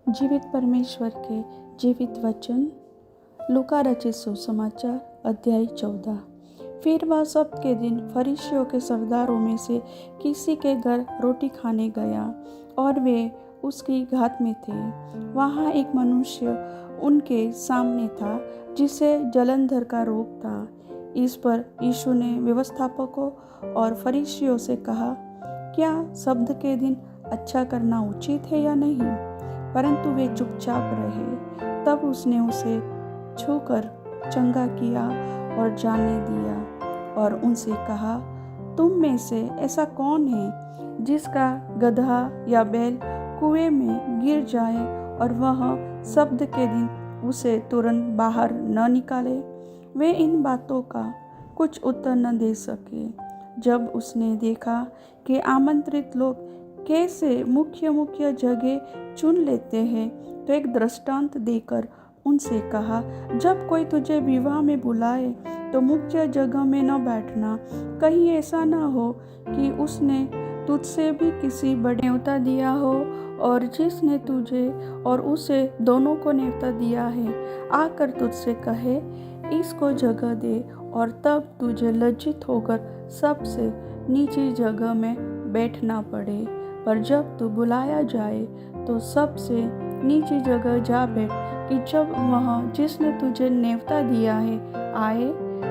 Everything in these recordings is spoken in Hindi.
जीवित परमेश्वर के जीवित वचन, लूका रचित सुसमाचार अध्याय 14। फिर वह सब्त दिन फरीसियों के सरदारों में से किसी के घर रोटी खाने गया और वे उसकी घात में थे। वहाँ एक मनुष्य उनके सामने था जिसे जलंधर का रोग था। इस पर यीशु ने व्यवस्थापकों और फरीसियों से कहा, क्या सब्त के दिन अच्छा करना उचित है या नहीं? परंतु वे चुपचाप रहे। तब उसने उसे छूकर चंगा किया और जाने दिया और उनसे कहा, तुम में से ऐसा कौन है जिसका गदहा या बैल कुएं में गिर जाए और वह सब्त के दिन उसे तुरंत बाहर न निकाले? वे इन बातों का कुछ उत्तर न दे सके। जब उसने देखा कि आमंत्रित लोग कैसे मुख्य जगह चुन लेते हैं, तो एक दृष्टांत देकर उनसे कहा, जब कोई तुझे विवाह में बुलाए तो मुख्य जगह में न बैठना। कहीं ऐसा न हो कि उसने तुझसे भी किसी बड़े न्योता दिया हो और जिसने तुझे और उसे दोनों को न्योता दिया है आकर तुझसे कहे, इसको जगह दे, और तब तुझे लज्जित होकर सबसे नीची जगह में बैठना पड़े। पर जब तू बुलाया जाए तो सबसे नीची जगह जा बैठ, कि जब वह जिसने तुझे न्योता दिया है आए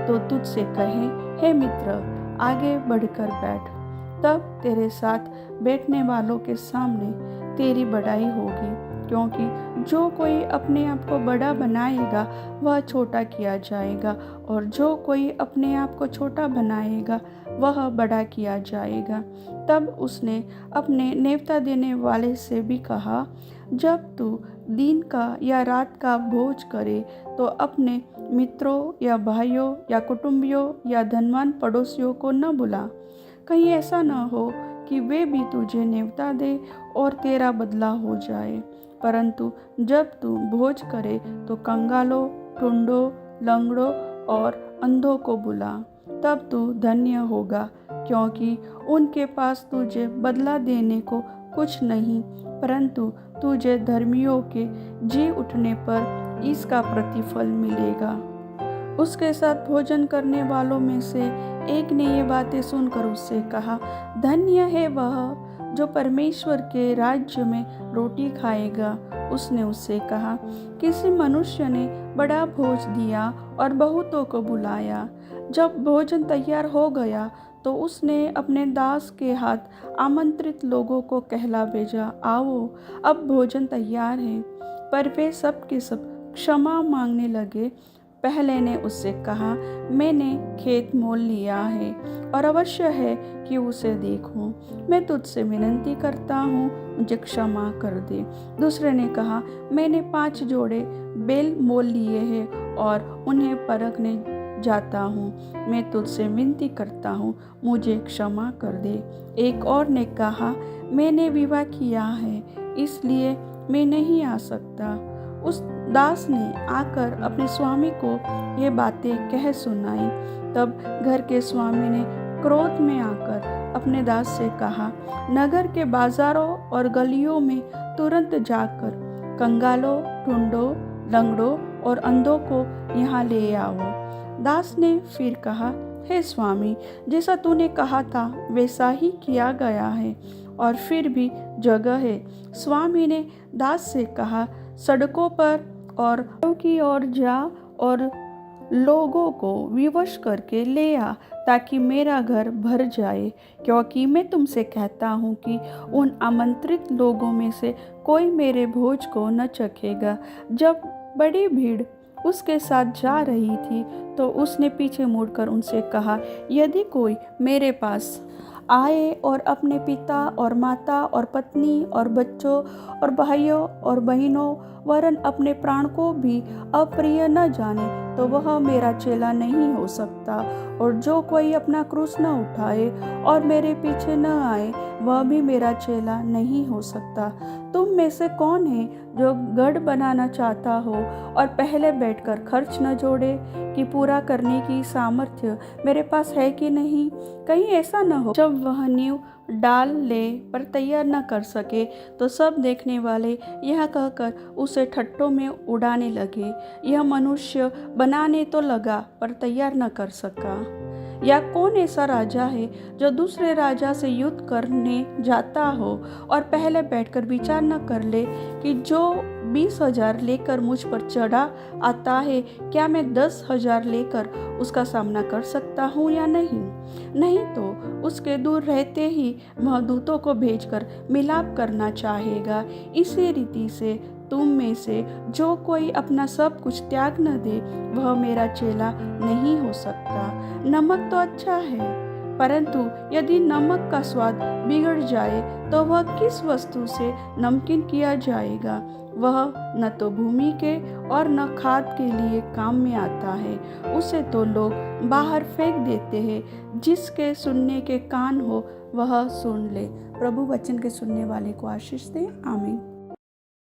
तो तुझसे कहे, हे मित्र, आगे बढ़कर बैठ। तब तेरे साथ बैठने वालों के सामने तेरी बड़ाई होगी, क्योंकि जो कोई अपने आप को बड़ा बनाएगा वह छोटा किया जाएगा, और जो कोई अपने आप को छोटा बनाएगा वह बड़ा किया जाएगा। तब उसने अपने न्योता देने वाले से भी कहा, जब तू दिन का या रात का भोज करे तो अपने मित्रों या भाइयों या कुटुंबियों या धनवान पड़ोसियों को न बुला, कहीं ऐसा न हो कि वे भी तुझे न्योता दे और तेरा बदला हो जाए। परंतु जब तू भोज करे तो कंगालों, टुंडों, लंगड़ों और अंधों को बुला, तब तू धन्य होगा, क्योंकि उनके पास तुझे बदला देने को कुछ नहीं, परंतु तुझे धर्मियों के जी उठने पर इसका प्रतिफल मिलेगा। उसके साथ भोजन करने वालों में से एक ने ये बातें सुनकर उससे कहा, धन्य है वह जो परमेश्वर के राज्य में रोटी खाएगा। उसने उससे कहा, किसी मनुष्य ने बड़ा भोज दिया और बहुतों को बुलाया। जब भोजन तैयार हो गया तो उसने अपने दास के हाथ आमंत्रित लोगों को कहला भेजा, आओ, अब भोजन तैयार है। पर वे सब के सब क्षमा मांगने लगे। पहले ने उससे कहा, मैंने खेत मोल लिया है और अवश्य है कि उसे देखूं। मैं तुझसे विनती करता हूँ, मुझे क्षमा कर दे। दूसरे ने कहा, मैंने 5 जोड़े बैल मोल लिए हैं और उन्हें परखने जाता हूँ। मैं तुझसे विनती करता हूँ, मुझे क्षमा कर दे। एक और ने कहा, मैंने विवाह किया है, इसलिए मैं नहीं आ सकता। उस दास ने आकर अपने स्वामी को ये बातें कह सुनाई। तब घर के स्वामी ने क्रोध में आकर अपने दास से कहा, नगर के बाजारों और गलियों में तुरंत जाकर कंगालों, टुंडों, लंगड़ों और अंधों को यहाँ ले आओ। दास ने फिर कहा, हे स्वामी, जैसा तूने कहा था वैसा ही किया गया है, और फिर भी जगह है। स्वामी ने दास से कहा, सड़कों पर और की ओर जा और लोगों को विवश करके ले आ, ताकि मेरा घर भर जाए। क्योंकि मैं तुमसे कहता हूँ कि उन आमंत्रित लोगों में से कोई मेरे भोज को न चखेगा। जब बड़ी भीड़ उसके साथ जा रही थी तो उसने पीछे मुड़कर उनसे कहा, यदि कोई मेरे पास आए और अपने पिता और माता और पत्नी और बच्चों और भाइयों और बहनों वरन अपने प्राण को भी अप्रिय न जाने, तो वह मेरा चेला नहीं हो सकता। और जो कोई अपना क्रूस न उठाए और मेरे पीछे न आए, वह भी मेरा चेला नहीं हो सकता। तुम में से कौन है जो गढ़ बनाना चाहता हो और पहले बैठकर खर्च न जोड़े कि पूरा करने की सामर्थ्य मेरे पास है कि नहीं? कहीं ऐसा न हो जब वह नींव डाल ले पर तैयार न कर सके तो सब देखने वाले यह कहकर उसे ठट्ठों में उड़ाने लगे, यह मनुष्य बनाने तो लगा पर तैयार न कर सका। या कौन ऐसा राजा है जो दूसरे राजा से युद्ध करने जाता हो और पहले बैठकर विचार न कर ले कि जो 20,000 लेकर मुझ पर चढ़ा आता है, क्या मैं 10,000 लेकर उसका सामना कर सकता हूँ या नहीं। नहीं तो उसके दूर रहते ही वह दूतों को भेजकर मिलाप करना चाहेगा। इसी रीति से तुम में से जो कोई अपना सब कुछ त्याग न दे वह मेरा चेला नहीं हो सकता। नमक तो अच्छा है, परंतु यदि नमक का स्वाद बिगड़ जाए तो वह किस वस्तु से नमकीन किया जाएगा। वह न तो भूमि के और न खाद के लिए काम में आता है, उसे तो लोग बाहर फेंक देते हैं। जिसके सुनने के कान हो वह सुन ले। प्रभु वचन के सुनने वाले को आशीष दे। आमीन।